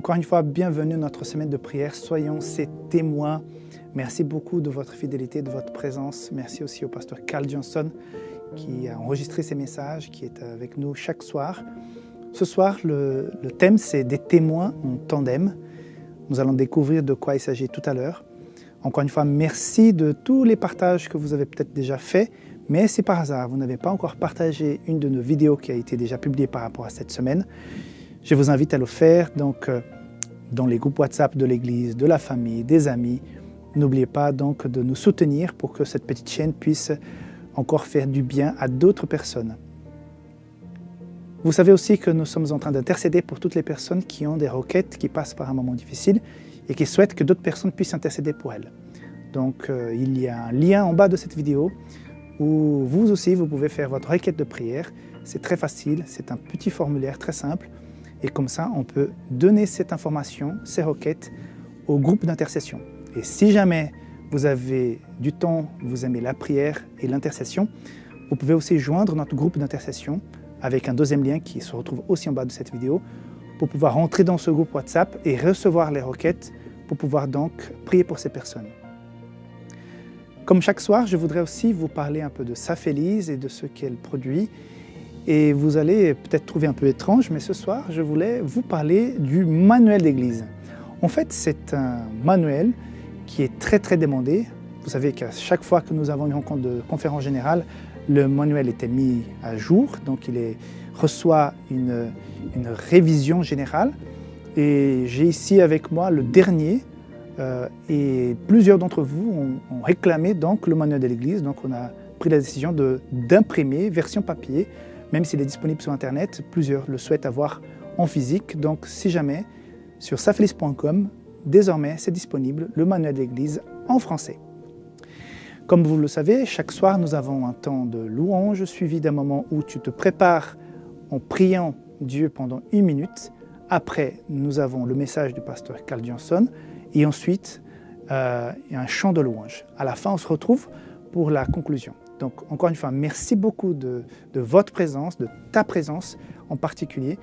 Encore une fois, bienvenue à notre semaine de prière. Soyons ses témoins. Merci beaucoup de votre fidélité, de votre présence. Merci aussi au pasteur Carl Johnson qui a enregistré ces messages, qui est avec nous chaque soir. Ce soir, le thème, c'est des témoins en tandem. Nous allons découvrir de quoi il s'agit tout à l'heure. Encore une fois, merci de tous les partages que vous avez peut-être déjà faits. Mais si par hasard, vous n'avez pas encore partagé une de nos vidéos qui a été déjà publiée par rapport à cette semaine, je vous invite à le faire donc, dans les groupes WhatsApp de l'Église, de la famille, des amis. N'oubliez pas donc de nous soutenir pour que cette petite chaîne puisse encore faire du bien à d'autres personnes. Vous savez aussi que nous sommes en train d'intercéder pour toutes les personnes qui ont des requêtes, qui passent par un moment difficile et qui souhaitent que d'autres personnes puissent intercéder pour elles. Donc il y a un lien en bas de cette vidéo où vous aussi vous pouvez faire votre requête de prière. C'est très facile, c'est un petit formulaire très simple. Et comme ça, on peut donner cette information, ces requêtes, au groupe d'intercession. Et si jamais vous avez du temps, vous aimez la prière et l'intercession, vous pouvez aussi joindre notre groupe d'intercession avec un deuxième lien qui se retrouve aussi en bas de cette vidéo pour pouvoir rentrer dans ce groupe WhatsApp et recevoir les requêtes pour pouvoir donc prier pour ces personnes. Comme chaque soir, je voudrais aussi vous parler un peu de Safélise et de ce qu'elle produit. Et vous allez peut-être trouver un peu étrange, mais ce soir, je voulais vous parler du manuel d'église. En fait, c'est un manuel qui est très demandé. Vous savez qu'à chaque fois que nous avons une rencontre de conférence générale, le manuel était mis à jour, donc il reçoit une révision générale. Et j'ai ici avec moi le dernier, et plusieurs d'entre vous ont réclamé donc le manuel de l'église. Donc on a pris la décision d'imprimer version papier. Même s'il est disponible sur Internet, plusieurs le souhaitent avoir en physique. Donc, si jamais, sur safélise.com, désormais, c'est disponible, le manuel d'église en français. Comme vous le savez, chaque soir, nous avons un temps de louange, suivi d'un moment où tu te prépares en priant Dieu pendant 1 minute. Après, nous avons le message du pasteur Carl Johnson. Et ensuite, un chant de louange. À la fin, on se retrouve pour la conclusion. Donc, encore une fois, merci beaucoup de votre présence, de ta présence en particulier,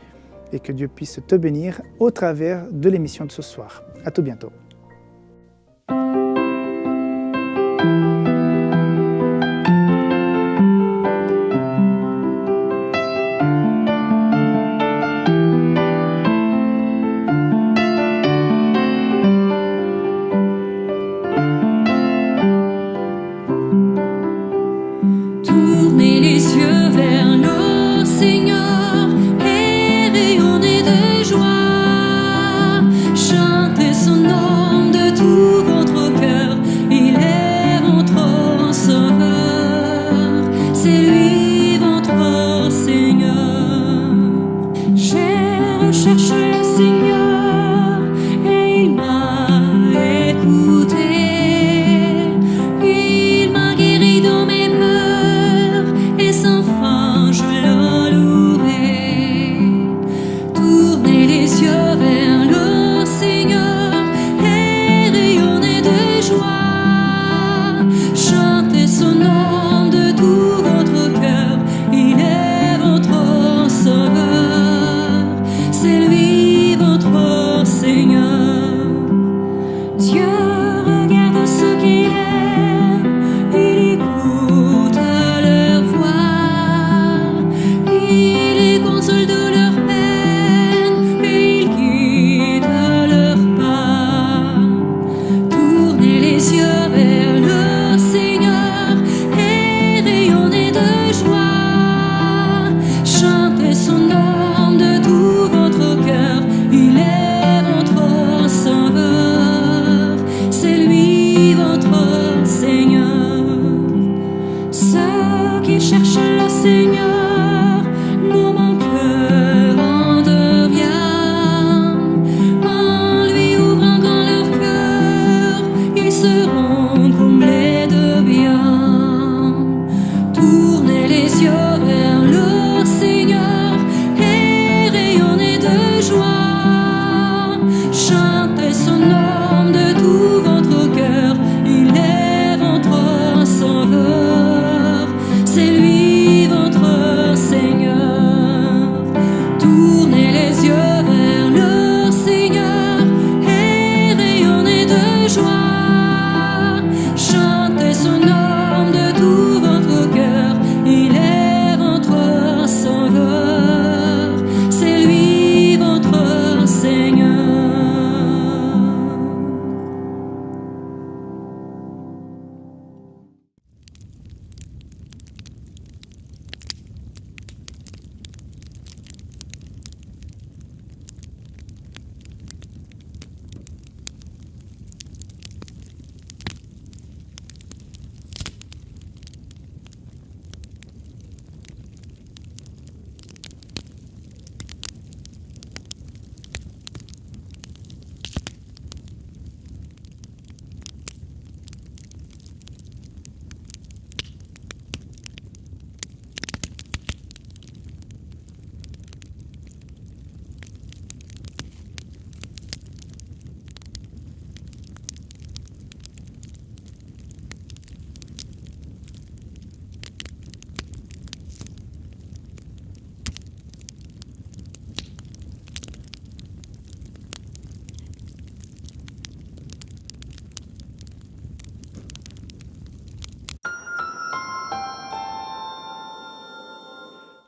et que Dieu puisse te bénir au travers de l'émission de ce soir. À tout bientôt. Tournez les yeux vers le Seigneur et rayonnez de joie. Chantez son nom.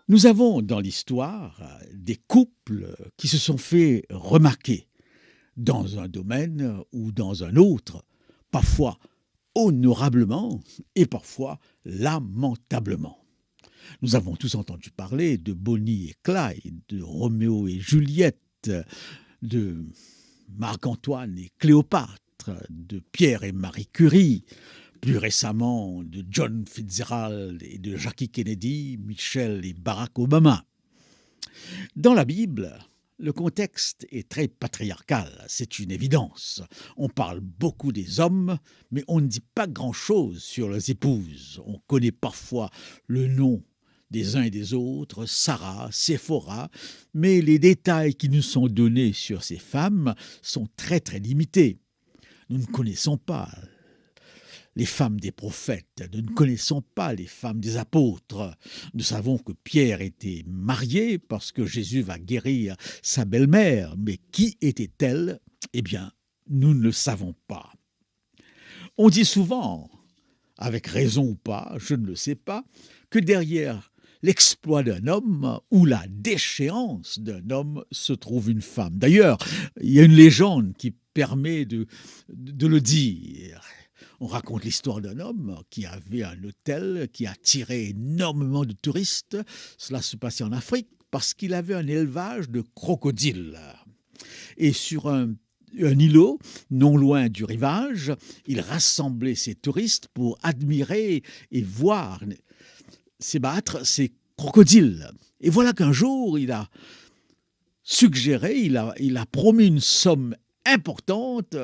Nous avons dans l'histoire des couples qui se sont fait remarquer dans un domaine ou dans un autre, parfois honorablement et parfois lamentablement. Nous avons tous entendu parler de Bonnie et Clyde, de Roméo et Juliette, de Marc-Antoine et Cléopâtre, de Pierre et Marie Curie, plus récemment de John Fitzgerald et de Jackie Kennedy, Michelle et Barack Obama. Dans la Bible, le contexte est très patriarcal, c'est une évidence. On parle beaucoup des hommes, mais on ne dit pas grand-chose sur leurs épouses. On connaît parfois le nom des uns et des autres, Sarah, Séphora, mais les détails qui nous sont donnés sur ces femmes sont très très limités. Nous ne connaissons pas les femmes des prophètes, nous ne connaissons pas les femmes des apôtres. Nous savons que Pierre était marié parce que Jésus va guérir sa belle-mère, mais qui était-elle? Eh bien, nous ne le savons pas. On dit souvent, avec raison ou pas, je ne le sais pas, que derrière l'exploit d'un homme ou la déchéance d'un homme se trouve une femme. D'ailleurs, il y a une légende qui permet de le dire. On raconte l'histoire d'un homme qui avait un hôtel qui attirait énormément de touristes. Cela se passait en Afrique parce qu'il avait un élevage de crocodiles. Et sur un îlot, non loin du rivage, il rassemblait ses touristes pour admirer et voir s'ébattre ces crocodiles. Et voilà qu'un jour, il a suggéré, il a promis une somme importante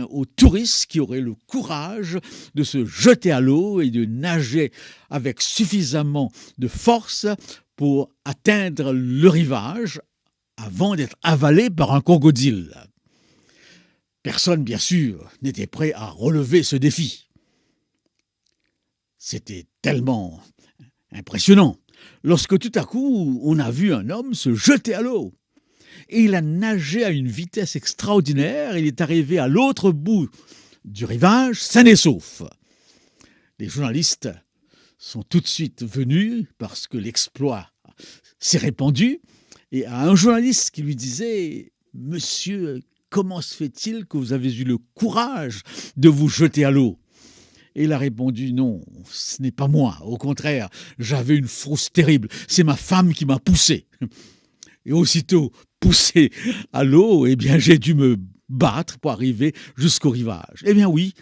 aux touristes qui auraient le courage de se jeter à l'eau et de nager avec suffisamment de force pour atteindre le rivage avant d'être avalé par un crocodile. Personne, bien sûr, n'était prêt à relever ce défi. C'était tellement impressionnant lorsque tout à coup, on a vu un homme se jeter à l'eau. Et il a nagé à une vitesse extraordinaire. Il est arrivé à l'autre bout du rivage, sain et sauf. Les journalistes sont tout de suite venus parce que l'exploit s'est répandu. Et à un journaliste qui lui disait « Monsieur, comment se fait-il que vous avez eu le courage de vous jeter à l'eau ?» Et il a répondu « Non, ce n'est pas moi. Au contraire, j'avais une frousse terrible. C'est ma femme qui m'a poussé. » Et aussitôt poussé à l'eau, j'ai dû me battre pour arriver jusqu'au rivage. Eh bien oui,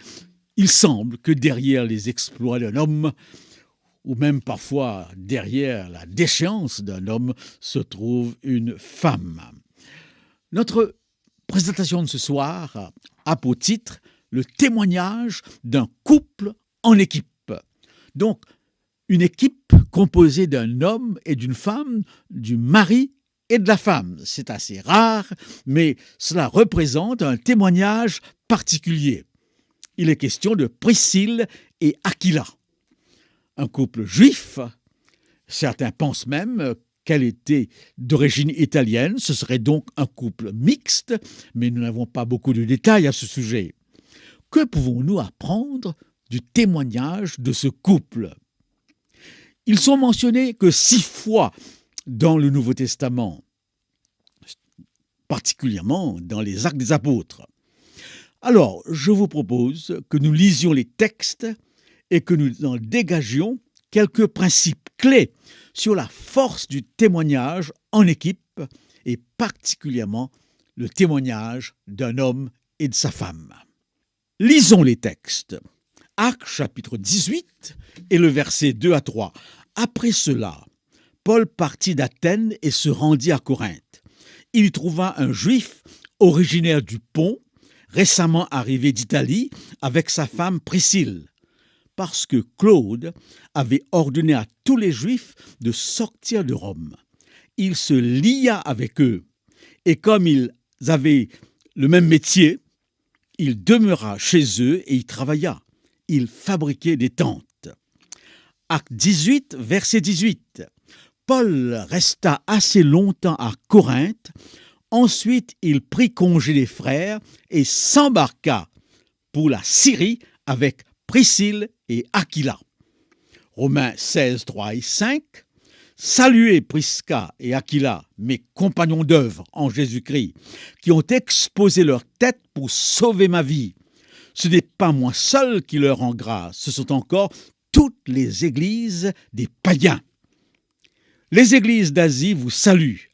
il semble que derrière les exploits d'un homme, ou même parfois derrière la déchéance d'un homme, se trouve une femme. Notre présentation de ce soir a pour titre « Le témoignage d'un couple en équipe ». Donc, une équipe composée d'un homme et d'une femme, du mari et de la femme. C'est assez rare, mais cela représente un témoignage particulier. Il est question de Priscille et Aquila, un couple juif. Certains pensent même qu'elle était d'origine italienne. Ce serait donc un couple mixte, mais nous n'avons pas beaucoup de détails à ce sujet. Que pouvons-nous apprendre du témoignage de ce couple? Ils sont mentionnés que 6 fois dans le Nouveau Testament, particulièrement dans les Actes des Apôtres. Alors, je vous propose que nous lisions les textes et que nous en dégagions quelques principes clés sur la force du témoignage en équipe et particulièrement le témoignage d'un homme et de sa femme. Lisons les textes. Actes chapitre 18 et le verset 2 à 3. Après cela, Paul partit d'Athènes et se rendit à Corinthe. Il y trouva un juif originaire du Pont, récemment arrivé d'Italie, avec sa femme Priscille, parce que Claude avait ordonné à tous les Juifs de sortir de Rome. Il se lia avec eux, et comme ils avaient le même métier, il demeura chez eux et y travailla. Il fabriquait des tentes. Acte 18, verset 18. Paul resta assez longtemps à Corinthe. Ensuite, il prit congé des frères et s'embarqua pour la Syrie avec Priscille et Aquila. Romains 16, 3 et 5. Saluez Prisca et Aquila, mes compagnons d'œuvre en Jésus-Christ, qui ont exposé leur tête pour sauver ma vie. Ce n'est pas moi seul qui leur rend grâce, ce sont encore toutes les églises des païens. Les églises d'Asie vous saluent.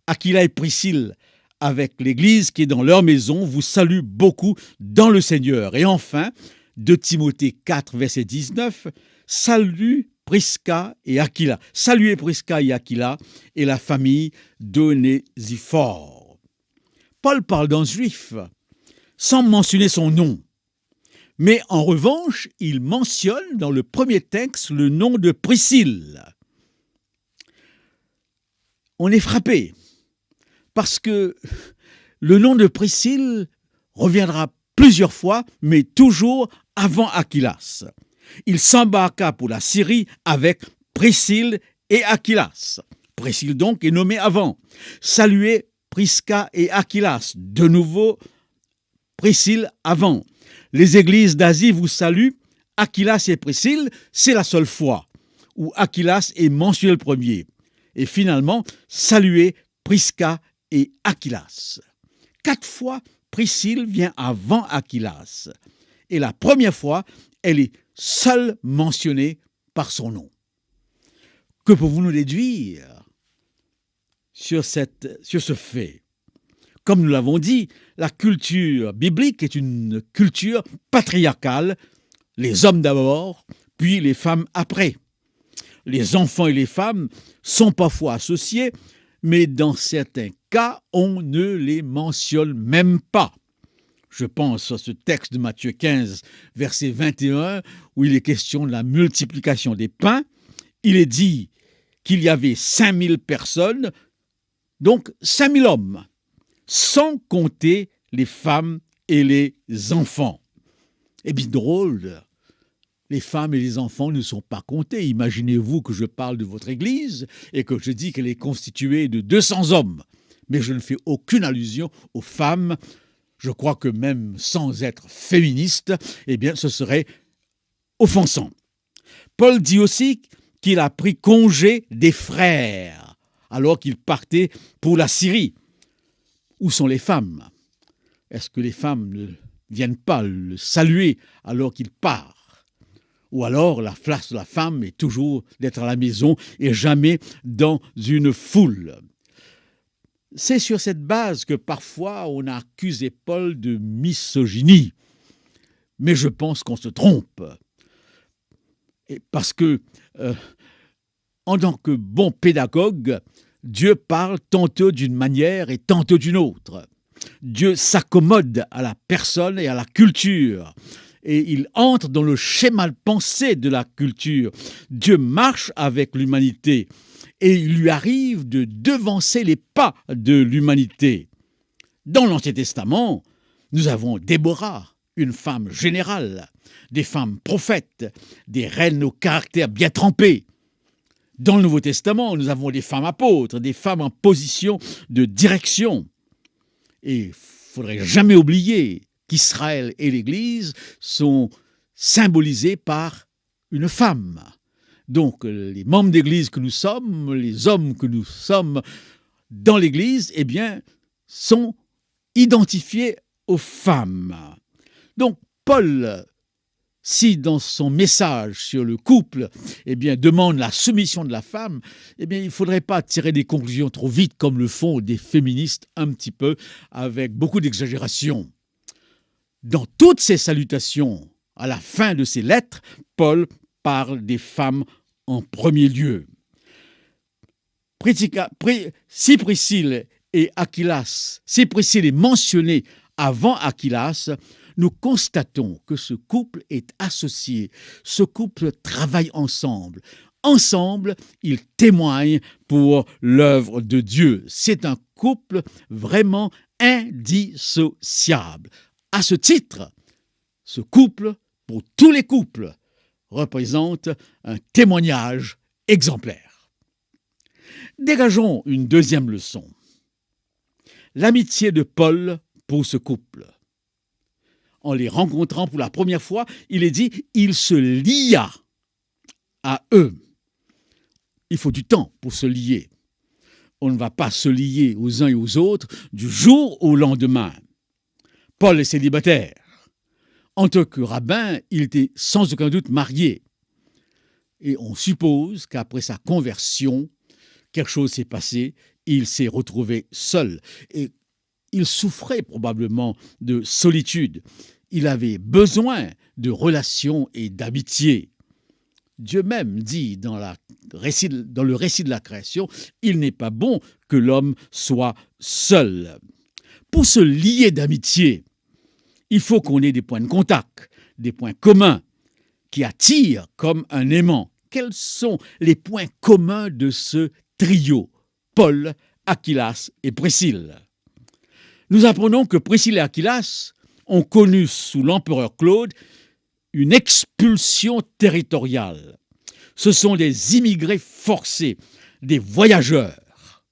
Aquila et Priscille, avec l'église qui est dans leur maison, vous saluent beaucoup dans le Seigneur. Et enfin, de Timothée 4, verset 19, salut Prisca et Aquila. Saluez Prisca et Aquila et la famille d'Onésiphore. Paul parle d'un juif sans mentionner son nom. Mais en revanche, il mentionne dans le premier texte le nom de Priscille. On est frappé parce que le nom de Priscille reviendra plusieurs fois, mais toujours avant Aquilas. Il s'embarqua pour la Syrie avec Priscille et Aquilas. Priscille donc est nommée avant. Saluez Prisca et Aquilas. De nouveau, Priscille avant. Les églises d'Asie vous saluent. Aquilas et Priscille, c'est la seule fois où Aquilas est mentionné le premier. Et finalement, saluez Prisca et Aquilas. 4 fois, Priscille vient avant Aquilas. Et la première fois, elle est seule mentionnée par son nom. Que pouvons-nous nous déduire sur ce fait? Comme nous l'avons dit, la culture biblique est une culture patriarcale, les hommes d'abord, puis les femmes après. Les enfants et les femmes sont parfois associés, mais dans certains cas, on ne les mentionne même pas. Je pense à ce texte de Matthieu 15, verset 21, où il est question de la multiplication des pains. Il est dit qu'il y avait 5000 personnes, donc 5000 hommes, sans compter les femmes et les enfants. Eh bien, drôle, les femmes et les enfants ne sont pas comptés. Imaginez-vous que je parle de votre église et que je dis qu'elle est constituée de 200 hommes, mais je ne fais aucune allusion aux femmes. Je crois que même sans être féministe, eh bien, ce serait offensant. Paul dit aussi qu'il a pris congé des frères alors qu'il partait pour la Syrie. Où sont les femmes? Est-ce que les femmes ne viennent pas le saluer alors qu'il part? Ou alors la place de la femme est toujours d'être à la maison et jamais dans une foule. C'est sur cette base que parfois on a accusé Paul de misogynie. Mais je pense qu'on se trompe. Parce que, en tant que bon pédagogue, Dieu parle tantôt d'une manière et tantôt d'une autre. Dieu s'accommode à la personne et à la culture. Et il entre dans le schéma de pensée de la culture. Dieu marche avec l'humanité. Et il lui arrive de devancer les pas de l'humanité. Dans l'Ancien Testament, nous avons Déborah, une femme générale, des femmes prophètes, des reines au caractère bien trempé. Dans le Nouveau Testament, nous avons des femmes apôtres, des femmes en position de direction. Et il ne faudrait jamais oublier qu'Israël et l'Église sont symbolisés par une femme. Donc, les membres d'Église que nous sommes, les hommes que nous sommes dans l'Église, eh bien, sont identifiés aux femmes. Donc, Paul, si dans son message sur le couple, eh bien, demande la soumission de la femme, eh bien, il ne faudrait pas tirer des conclusions trop vite comme le font des féministes un petit peu, avec beaucoup d'exagération. Dans toutes ses salutations, à la fin de ses lettres, Paul parle des femmes en premier lieu. Si Priscille et Aquilas, si Priscille est mentionnée avant Aquilas, nous constatons que ce couple est associé, ce couple travaille ensemble. Ensemble, ils témoignent pour l'œuvre de Dieu. C'est un couple vraiment indissociable. À ce titre, ce couple, pour tous les couples, représente un témoignage exemplaire. Dégageons une deuxième leçon. L'amitié de Paul pour ce couple. En les rencontrant pour la première fois, il est dit « il se lia à eux ». il faut du temps pour se lier. On ne va pas se lier aux uns et aux autres du jour au lendemain. Paul est célibataire. En tant que rabbin, il était sans aucun doute marié. Et on suppose qu'après sa conversion, quelque chose s'est passé, il s'est retrouvé seul. Et il souffrait probablement de solitude. Il avait besoin de relations et d'amitié. Dieu même dit dans le récit de la création, il n'est pas bon que l'homme soit seul. Pour se lier d'amitié, il faut qu'on ait des points de contact, des points communs qui attirent comme un aimant. Quels sont les points communs de ce trio, Paul, Aquilas et Priscille? Nous apprenons que Priscille et Aquilas ont connu sous l'empereur Claude une expulsion territoriale. Ce sont des immigrés forcés, des voyageurs.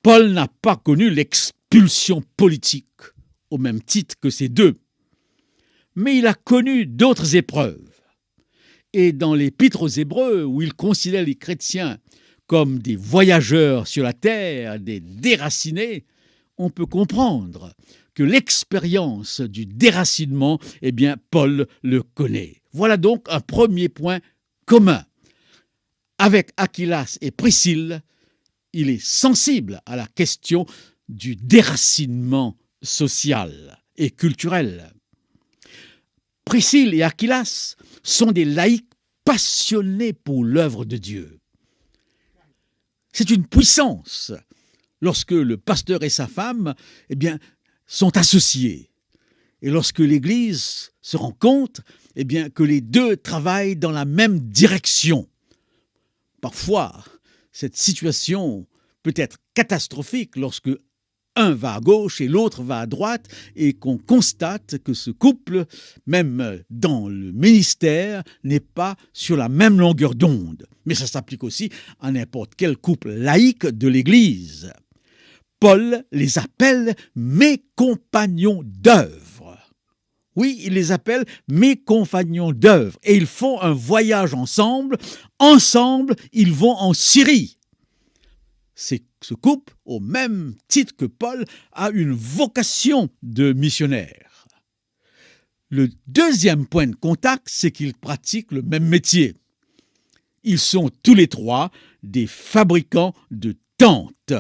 Paul n'a pas connu l'expulsion politique au même titre que ces deux, mais il a connu d'autres épreuves. Et dans l'Épître aux Hébreux, où il considère les chrétiens comme des voyageurs sur la terre, des déracinés, on peut comprendre que l'expérience du déracinement, eh bien, Paul le connaît. Voilà donc un premier point commun. Avec Aquilas et Priscille, il est sensible à la question du déracinement social et culturel. Priscille et Aquilas sont des laïcs passionnés pour l'œuvre de Dieu. C'est une puissance lorsque le pasteur et sa femme, eh bien, sont associés. Et lorsque l'Église se rend compte, eh bien, que les deux travaillent dans la même direction. Parfois, cette situation peut être catastrophique lorsque un va à gauche et l'autre va à droite et qu'on constate que ce couple, même dans le ministère, n'est pas sur la même longueur d'onde. Mais ça s'applique aussi à n'importe quel couple laïque de l'Église. Paul les appelle « mes compagnons d'œuvre ». Oui, il les appelle « mes compagnons d'œuvre » et ils font un voyage ensemble. Ensemble, ils vont en Syrie. Ce couple, au même titre que Paul, a une vocation de missionnaire. Le deuxième point de contact, c'est qu'ils pratiquent le même métier. Ils sont tous les trois des fabricants de tentes.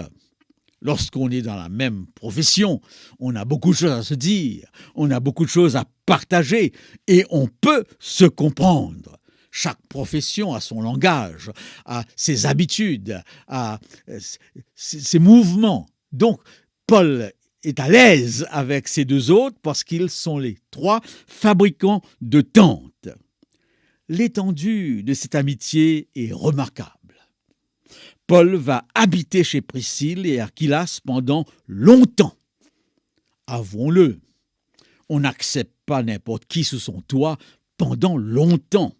Lorsqu'on est dans la même profession, on a beaucoup de choses à se dire, on a beaucoup de choses à partager et on peut se comprendre. Chaque profession a son langage, a ses habitudes, a ses mouvements. Donc, Paul est à l'aise avec ces deux autres parce qu'ils sont les trois fabricants de tentes. L'étendue de cette amitié est remarquable. Paul va habiter chez Priscille et Aquilas pendant longtemps. Avouons-le, on n'accepte pas n'importe qui sous son toit pendant longtemps.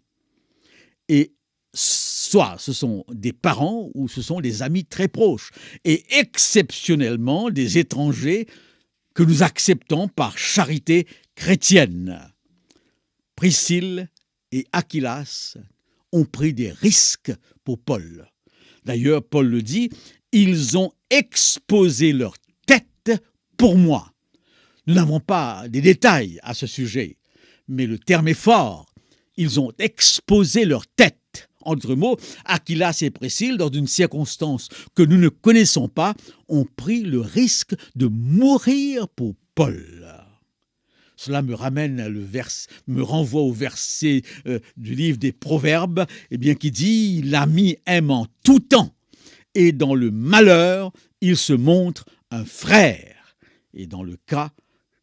Et soit ce sont des parents ou ce sont des amis très proches. Et exceptionnellement, des étrangers que nous acceptons par charité chrétienne. Priscille et Aquilas ont pris des risques pour Paul. D'ailleurs, Paul le dit, ils ont exposé leur tête pour moi. Nous n'avons pas des détails à ce sujet, mais le terme est fort. Ils ont exposé leur tête. Entre mots, Aquilas et Priscille, dans une circonstance que nous ne connaissons pas, ont pris le risque de mourir pour Paul. Cela me renvoie au verset du livre des Proverbes, qui dit « L'ami aime en tout temps, et dans le malheur, il se montre un frère. » Et dans le cas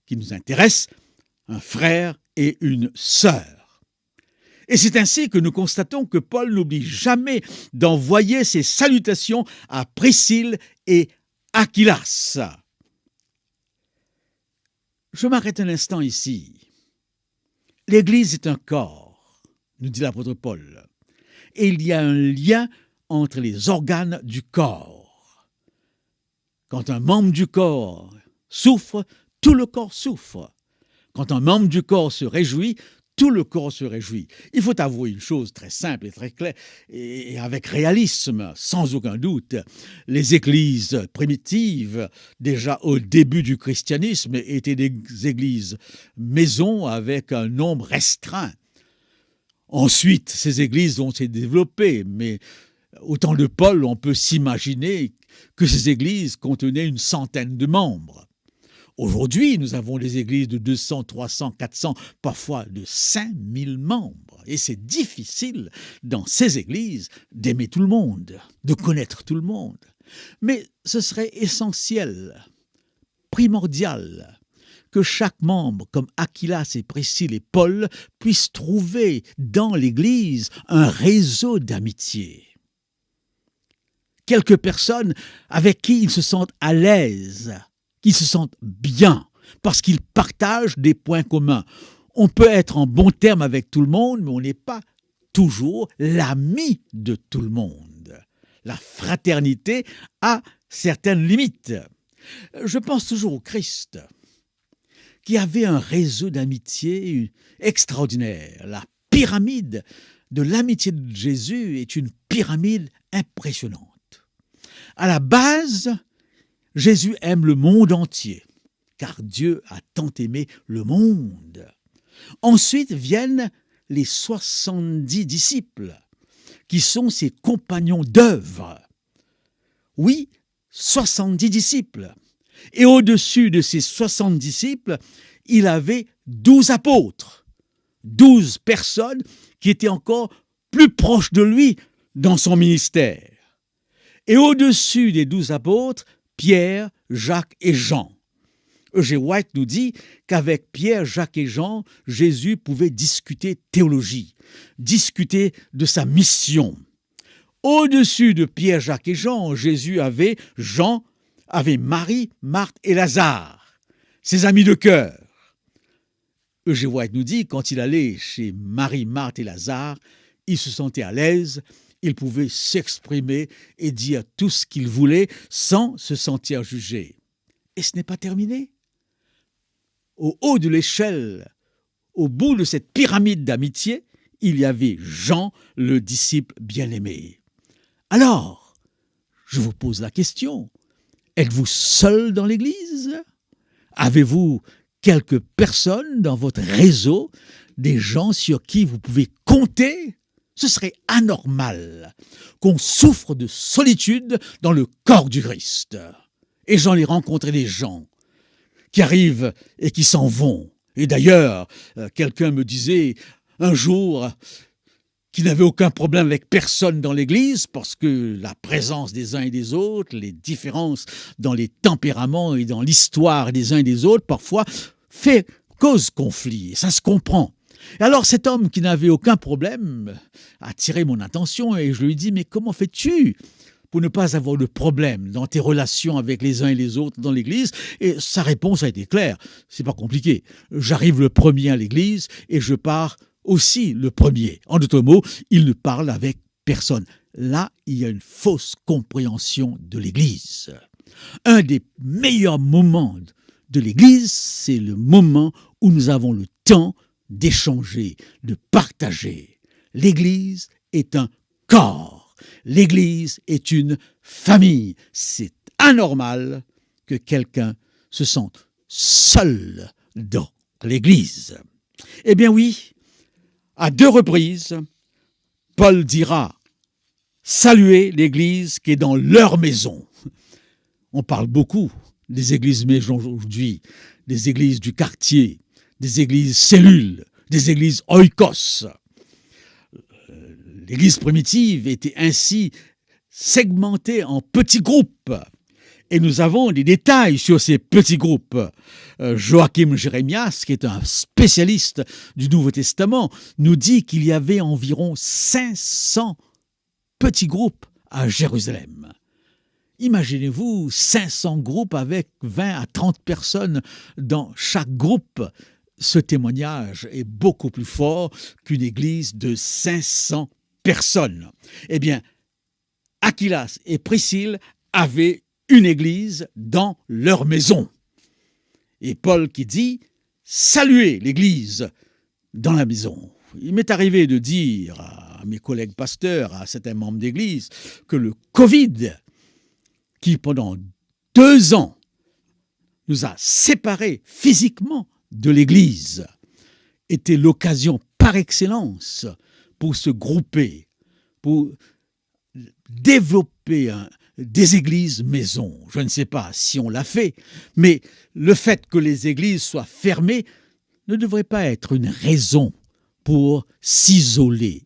qui nous intéresse, un frère et une sœur. Et c'est ainsi que nous constatons que Paul n'oublie jamais d'envoyer ses salutations à Priscille et Aquilas. Je m'arrête un instant ici. L'Église est un corps, nous dit l'apôtre Paul, et il y a un lien entre les organes du corps. Quand un membre du corps souffre, tout le corps souffre. Quand un membre du corps se réjouit, tout le corps se réjouit. Il faut avouer une chose très simple et très claire, et avec réalisme, sans aucun doute. Les églises primitives, déjà au début du christianisme, étaient des églises maisons avec un nombre restreint. Ensuite, ces églises ont été développées, mais au temps de Paul, on peut s'imaginer que ces églises contenaient une centaine de membres. Aujourd'hui, nous avons des églises de 200, 300, 400, parfois de 5000 membres. Et c'est difficile, dans ces églises, d'aimer tout le monde, de connaître tout le monde. Mais ce serait essentiel, primordial, que chaque membre, comme Aquilas et Priscille et Paul, puisse trouver dans l'Église un réseau d'amitié. Quelques personnes avec qui ils se sentent à l'aise, qui se sentent bien, parce qu'ils partagent des points communs. On peut être en bon terme avec tout le monde, mais on n'est pas toujours l'ami de tout le monde. La fraternité a certaines limites. Je pense toujours au Christ, qui avait un réseau d'amitié extraordinaire. La pyramide de l'amitié de Jésus est une pyramide impressionnante. À la base, Jésus aime le monde entier, car Dieu a tant aimé le monde. Ensuite viennent les 70 disciples, qui sont ses compagnons d'œuvre. Oui, 70 disciples. Et au-dessus de ces 60 disciples, il avait 12 apôtres, 12 personnes qui étaient encore plus proches de lui dans son ministère. Et au-dessus des 12 apôtres, Pierre, Jacques et Jean. E.G. White nous dit qu'avec Pierre, Jacques et Jean, Jésus pouvait discuter théologie, discuter de sa mission. Au-dessus de Pierre, Jacques et Jean, Jésus avait Marie, Marthe et Lazare, ses amis de cœur. E.G. White nous dit, quand il allait chez Marie, Marthe et Lazare, il se sentait à l'aise, il pouvait s'exprimer et dire tout ce qu'il voulait sans se sentir jugé. Et ce n'est pas terminé. Au haut de l'échelle, au bout de cette pyramide d'amitié, il y avait Jean, le disciple bien-aimé. Alors, je vous pose la question, êtes-vous seul dans l'Église? Avez-vous quelques personnes dans votre réseau, des gens sur qui vous pouvez compter? Ce serait anormal qu'on souffre de solitude dans le corps du Christ. Et j'en ai rencontré des gens qui arrivent et qui s'en vont. Et d'ailleurs, quelqu'un me disait un jour qu'il n'avait aucun problème avec personne dans l'Église parce que la présence des uns et des autres, les différences dans les tempéraments et dans l'histoire des uns et des autres, parfois, cause conflit. Et ça se comprend. Et alors cet homme qui n'avait aucun problème a attiré mon attention et je lui ai dit « Mais comment fais-tu pour ne pas avoir de problème dans tes relations avec les uns et les autres dans l'Église ?» Et sa réponse a été claire, c'est pas compliqué. J'arrive le premier à l'Église et je pars aussi le premier. En d'autres mots, il ne parle avec personne. Là, il y a une fausse compréhension de l'Église. Un des meilleurs moments de l'Église, c'est le moment où nous avons le temps d'échanger, de partager. L'Église est un corps. L'Église est une famille. C'est anormal que quelqu'un se sente seul dans l'Église. Eh bien oui, à 2 reprises, Paul dira « Saluez l'Église qui est dans leur maison ». On parle beaucoup des églises maisons aujourd'hui, des églises du quartier, des églises cellules, des églises oikos. L'église primitive était ainsi segmentée en petits groupes. Et nous avons des détails sur ces petits groupes. Joachim Jérémias, qui est un spécialiste du Nouveau Testament, nous dit qu'il y avait environ 500 petits groupes à Jérusalem. Imaginez-vous 500 groupes avec 20 à 30 personnes dans chaque groupe. Ce témoignage est beaucoup plus fort qu'une église de 500 personnes. Eh bien, Aquilas et Priscille avaient une église dans leur maison. Et Paul qui dit « Saluez l'église dans la maison. Il m'est arrivé de dire à mes collègues pasteurs, à certains membres d'Église, que le Covid, qui pendant 2 ans nous a séparés physiquement de l'Église, était l'occasion par excellence pour se grouper, pour développer des églises maisons. Je ne sais pas si on l'a fait, mais le fait que les églises soient fermées ne devrait pas être une raison pour s'isoler.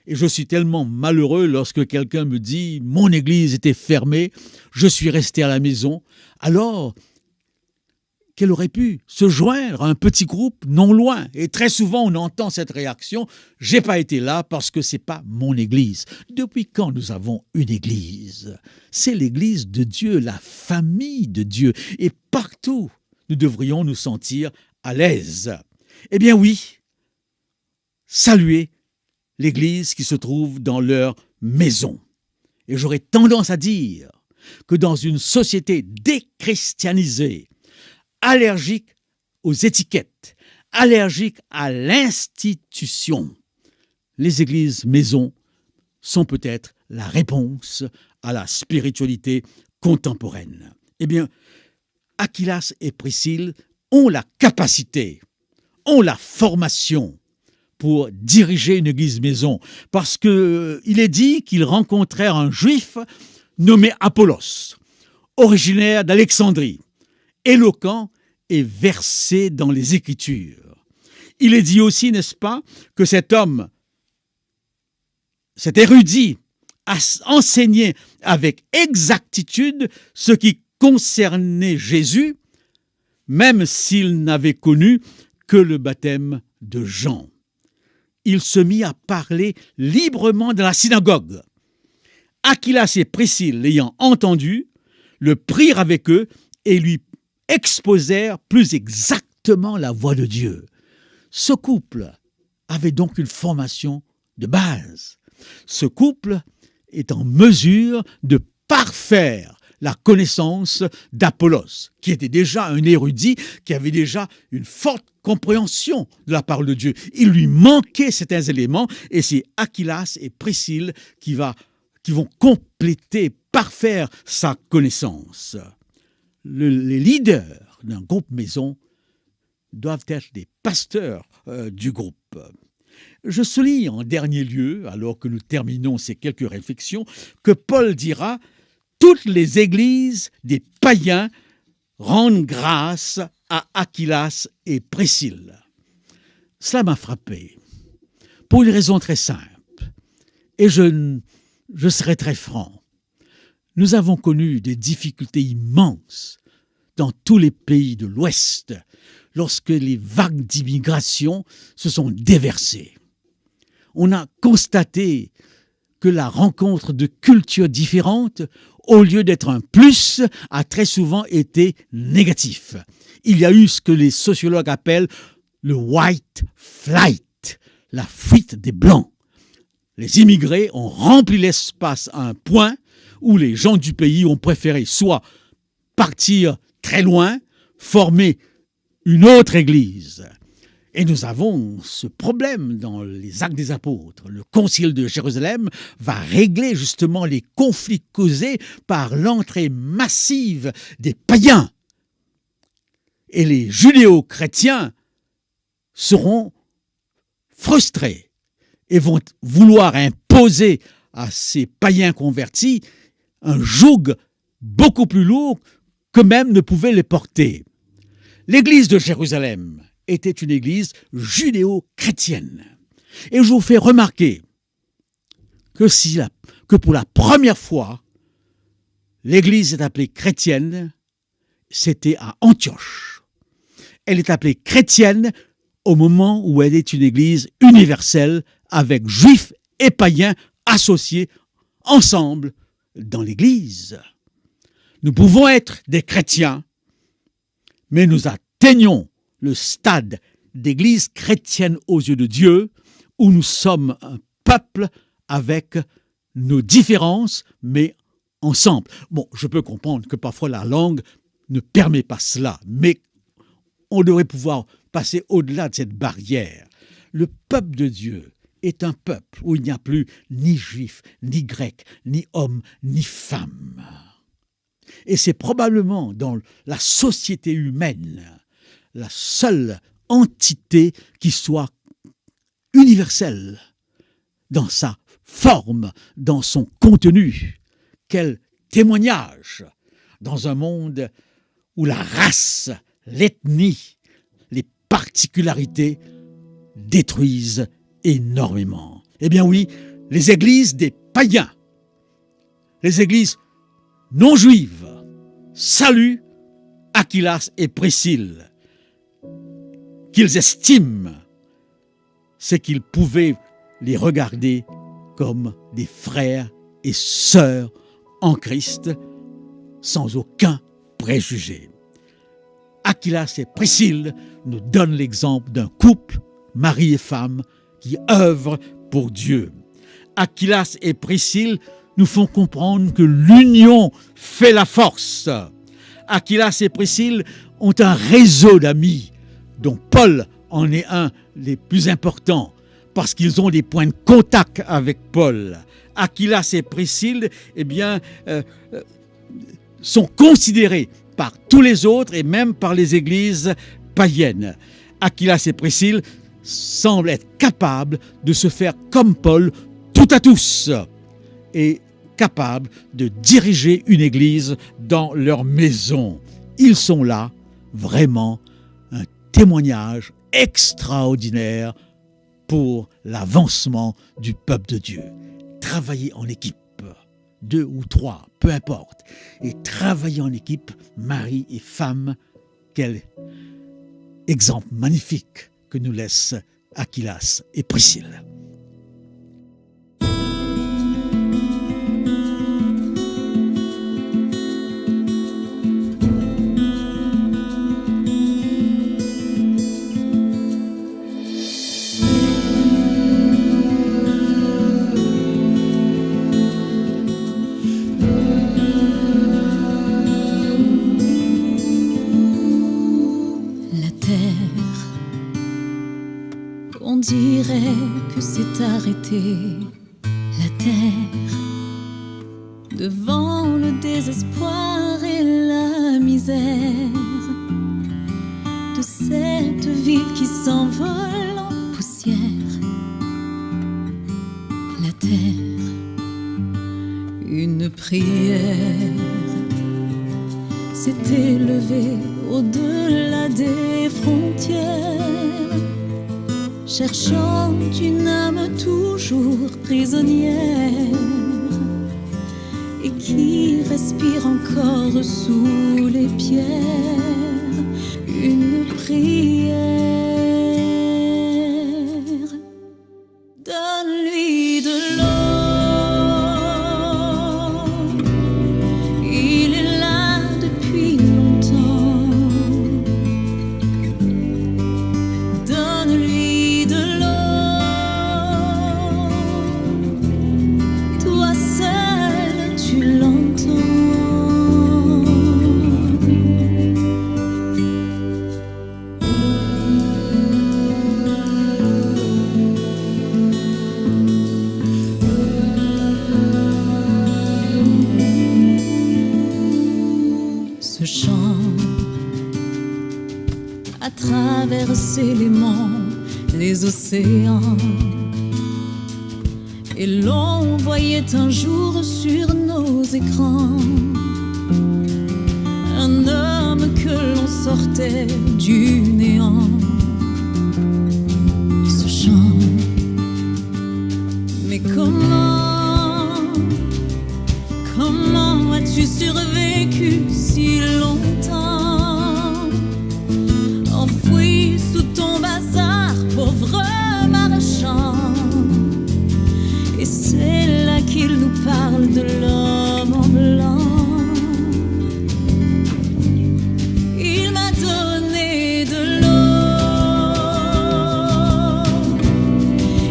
Et je suis tellement malheureux lorsque quelqu'un me dit « mon église était fermée, je suis resté à la maison », alors qu'elle aurait pu se joindre à un petit groupe non loin. Et très souvent, on entend cette réaction « j'ai pas été là parce que c'est pas mon église ». Depuis quand nous avons une église? C'est l'église de Dieu, la famille de Dieu. Et partout, nous devrions nous sentir à l'aise. Eh bien oui, saluer l'église qui se trouve dans leur maison. Et j'aurais tendance à dire que dans une société déchristianisée, allergique aux étiquettes, allergique à l'institution, les églises maisons sont peut-être la réponse à la spiritualité contemporaine. Eh bien, Aquilas et Priscille ont la capacité, ont la formation pour diriger une église maison, parce qu'il est dit qu'ils rencontrèrent un juif nommé Apollos, originaire d'Alexandrie, éloquent et versé dans les Écritures. Il est dit aussi, n'est-ce pas, que cet homme, cet érudit, a enseigné avec exactitude ce qui concernait Jésus, même s'il n'avait connu que le baptême de Jean. Il se mit à parler librement dans la synagogue. Aquilas et Priscille, l'ayant entendu, le prirent avec eux et lui exposèrent plus exactement la voix de Dieu. Ce couple avait donc une formation de base. Ce couple est en mesure de parfaire la connaissance d'Apollos, qui était déjà un érudit, qui avait déjà une forte compréhension de la parole de Dieu. Il lui manquait certains éléments, et c'est Aquilas et Priscille qui vont compléter, parfaire sa connaissance. Les leaders d'un groupe maison doivent être des pasteurs du groupe. Je souligne en dernier lieu, alors que nous terminons ces quelques réflexions, que Paul dira « Toutes les églises des païens rendent grâce à Aquilas et Priscille ». Cela m'a frappé, pour une raison très simple, et je serai très franc. Nous avons connu des difficultés immenses dans tous les pays de l'Ouest lorsque les vagues d'immigration se sont déversées. On a constaté que la rencontre de cultures différentes, au lieu d'être un plus, a très souvent été négatif. Il y a eu ce que les sociologues appellent le white flight, la fuite des Blancs. Les immigrés ont rempli l'espace à un point où les gens du pays ont préféré soit partir très loin, former une autre église. Et nous avons ce problème dans les Actes des Apôtres. Le Concile de Jérusalem va régler justement les conflits causés par l'entrée massive des païens. Et les judéo-chrétiens seront frustrés et vont vouloir imposer à ces païens convertis un joug beaucoup plus lourd qu'eux-mêmes ne pouvaient les porter. L'église de Jérusalem était une église judéo-chrétienne. Et je vous fais remarquer que pour la première fois, l'église est appelée chrétienne, c'était à Antioche. Elle est appelée chrétienne au moment où elle est une église universelle avec juifs et païens associés ensemble dans l'église. Nous pouvons être des chrétiens, mais nous atteignons le stade d'église chrétienne aux yeux de Dieu, où nous sommes un peuple avec nos différences, mais ensemble. Bon, je peux comprendre que parfois la langue ne permet pas cela, mais on devrait pouvoir passer au-delà de cette barrière. le peuple de Dieu est un peuple où il n'y a plus ni juif, ni grec, ni homme, ni femme. Et c'est probablement dans la société humaine la seule entité qui soit universelle dans sa forme, dans son contenu. Quel témoignage dans un monde où la race, l'ethnie, les particularités détruisent énormément. Eh bien oui, les églises des païens, les églises non juives, saluent Aquilas et Priscille, qu'ils estiment, c'est qu'ils pouvaient les regarder comme des frères et sœurs en Christ, sans aucun préjugé. Aquilas et Priscille nous donnent l'exemple d'un couple, mari et femme, qui œuvrent pour Dieu. Aquilas et Priscille nous font comprendre que l'union fait la force. Aquilas et Priscille ont un réseau d'amis, dont Paul en est un des plus importants, parce qu'ils ont des points de contact avec Paul. Aquilas et Priscille, sont considérés par tous les autres et même par les églises païennes. Aquilas et Priscille semblent être capables de se faire comme Paul tout à tous et capables de diriger une église dans leur maison. Ils sont là vraiment un témoignage extraordinaire pour l'avancement du peuple de Dieu. Travailler en équipe, 2 ou 3, peu importe, et travailler en équipe, mari et femme, quel exemple magnifique que nous laissent Aquilas et Priscille. On dirait que c'est arrêté, la terre, devant le désespoir et la misère de cette ville qui s'envole en poussière. La terre, une prière s'est élevée au-delà des frontières, cherchant une âme toujours prisonnière et qui respire encore sous les pierres. Une prière, donne-lui de l'eau. Il est là depuis longtemps. Donne-lui à traverser les monts, les océans. Et l'on voyait un jour sur nos écrans un homme que l'on sortait du néant. Ce chant, mais comment as-tu survécu si longtemps, enfoui sous ton bazar, pauvre marchand? Et c'est là qu'il nous parle de l'homme en blanc. Il m'a donné de l'eau,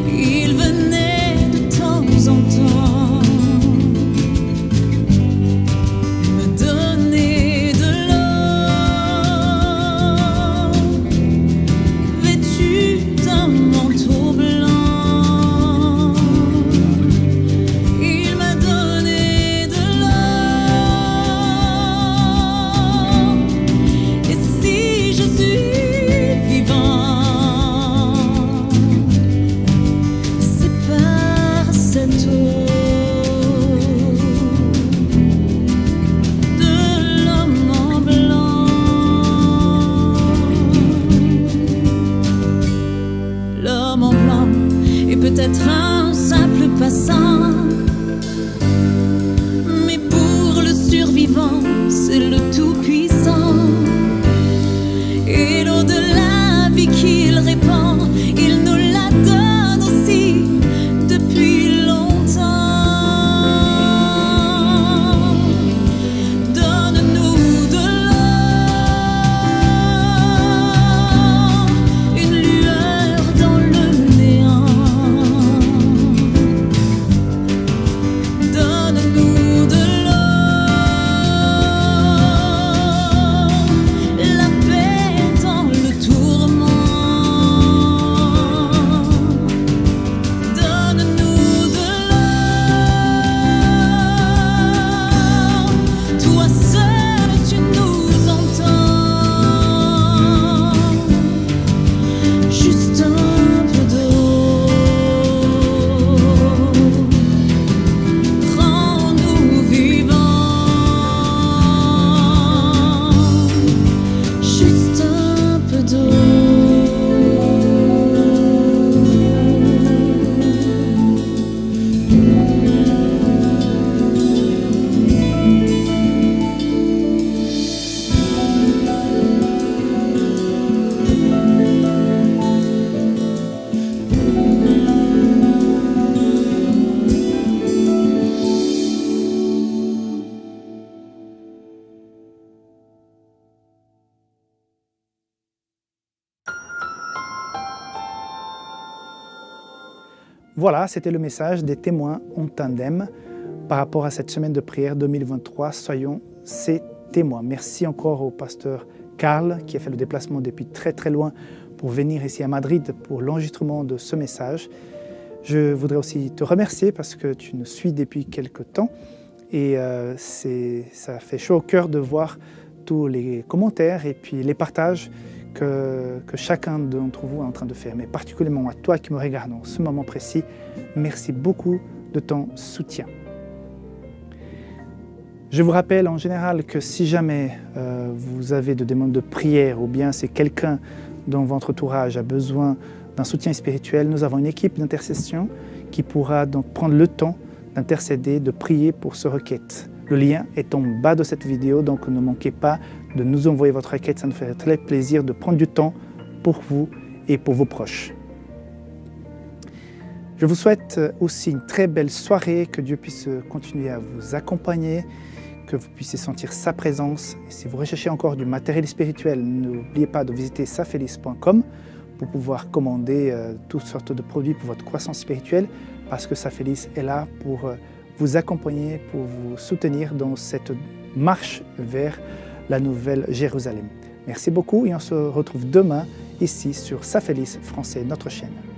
il venait de temps en temps me donner de l'eau, vêtu d'un manteau. Voilà, c'était le message des témoins en tandem par rapport à cette semaine de prière 2023. Soyons ces témoins. Merci encore au pasteur Carl qui a fait le déplacement depuis très loin pour venir ici à Madrid pour l'enregistrement de ce message. Je voudrais aussi te remercier parce que tu nous suis depuis quelque temps et ça fait chaud au cœur de voir tous les commentaires et puis les partages que chacun d'entre vous est en train de faire, mais particulièrement à toi qui me regardes en ce moment précis. Merci beaucoup de ton soutien. Je vous rappelle en général que si jamais vous avez de demandes de prière ou bien c'est quelqu'un dans votre entourage a besoin d'un soutien spirituel, nous avons une équipe d'intercession qui pourra donc prendre le temps d'intercéder, de prier pour ce requête. Le lien est en bas de cette vidéo, donc ne manquez pas de nous envoyer votre requête. Ça nous ferait très plaisir de prendre du temps pour vous et pour vos proches. Je vous souhaite aussi une très belle soirée, que Dieu puisse continuer à vous accompagner, que vous puissiez sentir sa présence. Et si vous recherchez encore du matériel spirituel, n'oubliez pas de visiter safelice.com pour pouvoir commander toutes sortes de produits pour votre croissance spirituelle, parce que Safelice est là pour vous accompagner, pour vous soutenir dans cette marche vers la nouvelle Jérusalem. Merci beaucoup et on se retrouve demain ici sur Safelice Français, notre chaîne.